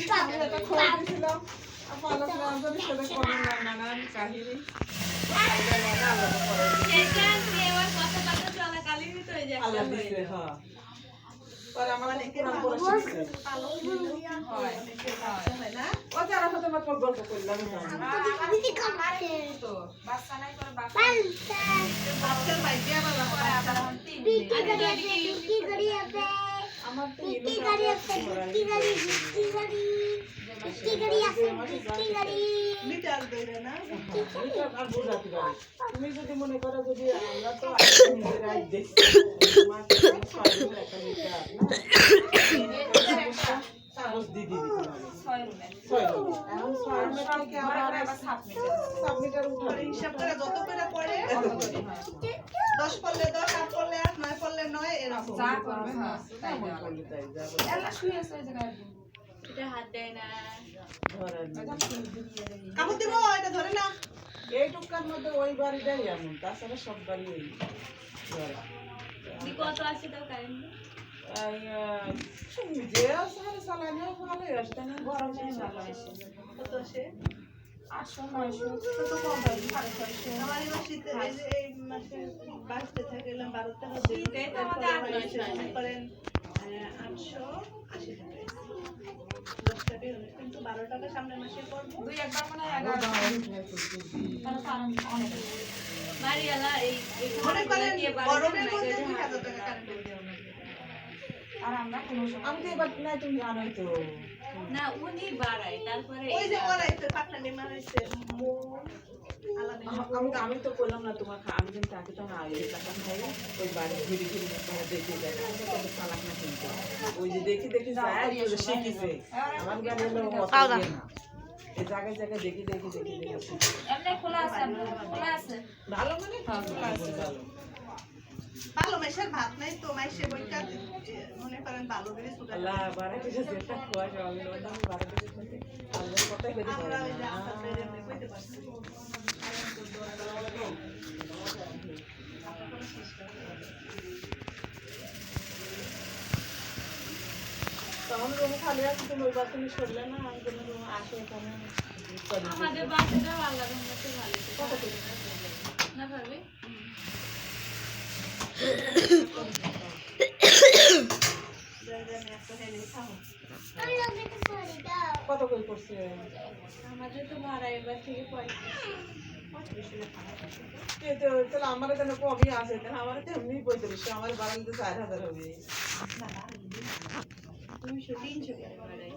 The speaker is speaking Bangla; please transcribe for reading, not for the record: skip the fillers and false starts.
এটা খোলা দিয়েছিলাম আপনারা যদি সেটা করেন না নানান কাহিনী আল্লাহ দিছে হ্যাঁ पर আমার কোরআন পড়া শিখছে হয় না ও যারা সাথে মাত্র গল্প করলাম তো বাচ্চা নাই করে বাচ্চা বাইজিয়া বলা করে আবার কি করি আপনি আমার তো কি করি আপনি কি করি আছে কি করি মিটার দেয় না মিটার আর বোঝাতে পারে তুমি যদি মনে করো যদি আমরা তো নিজের রাইট দেখছি তোমার সরকার একটা মিটার না কাগজ দিয়ে দিবি তোমার 6 রুমে এখন 6 রুমে থেকে আবার সাবমিটার উঠাবে হিসাব করে যত করে পড়ে 10 পড়লে 10 8 পড়লে 8 9 পড়লে 9 এরকম যা করবে হ্যাঁ তাই করলে তাই যা এলা শুয়ে আছে ওই জায়গায় এটা হাত দেয় না ধরে না কামড় দিব এটা ধরে না এই টুকটার মধ্যে ওই বাড়িটাই এমন তাছাড়া সব বাড়ি ওই ধরা কি কত আছে তাও কারেন্ট যে সারা সালানে ভালোই আসছে না গরম ভালো আসে কত আসে 800 900 কত কম হয় 650 আমার এই মাসে এই মাসে বাঁচতে থাকলাম 12 টাকা দিতে আমাদের 800 করেন 880 টাকা 10 টাকা হলো কিন্তু 12 টাকা সামনের মাসে করব দুই একবার মানে 11 তাহলে কারণ অনেক মারিয়ালা এই মনে করেন গরমের মধ্যে 2000 টাকা কারেন্ট বিল দেওয়া আর আমরা কোনো আমি তো এবার না তুমি জানোই তো না উনি বাড়ায় তারপরে ওই যে ওরাইতে পাটনানি মারাইছে আমি তো বললাম না তোমার আমি কিন্তু আগে তো না এই টাকা খাই ওই বাড়ি ঘুরে ঘুরে তোমার দেখে যায় কত চালাক না কিন্তু ওই যে দেখি দেখি যায় তো শিখিছে আমার গাড়ি হলো অত না এই জায়গায় জায়গায় দেখি এমনি খোলা আছে খোলা আছে ভালো মানে ভালো ভালো মেশের ভাত নাই তো মাইসে বইটা মনে করেন ভালো করে সুগার আল্লাহ বারে কিছু যেটা খোয়া যাবে ওটা বারে কিছু খেতে আল্লাহ কথাই কইতে পারে আমরা ওই যে আসার পেরে কইতে পারছি তখন রুম খালি আছে তুমি ওই বাথরুমে সরলে না আমি কোনো রুম আসে এখানে আমাদের বাসাটা আলাদা মতো ভালো কত করে না পারবে কত করে করছে আমাদের তো ভাড়া এবার থেকে 35 তাহলে আমার এখানে কমই আছে তাহলে আমার তো এমনি 35 আমার বাড়ালে তো 4000 হবে না 200 300 করে বাড়াই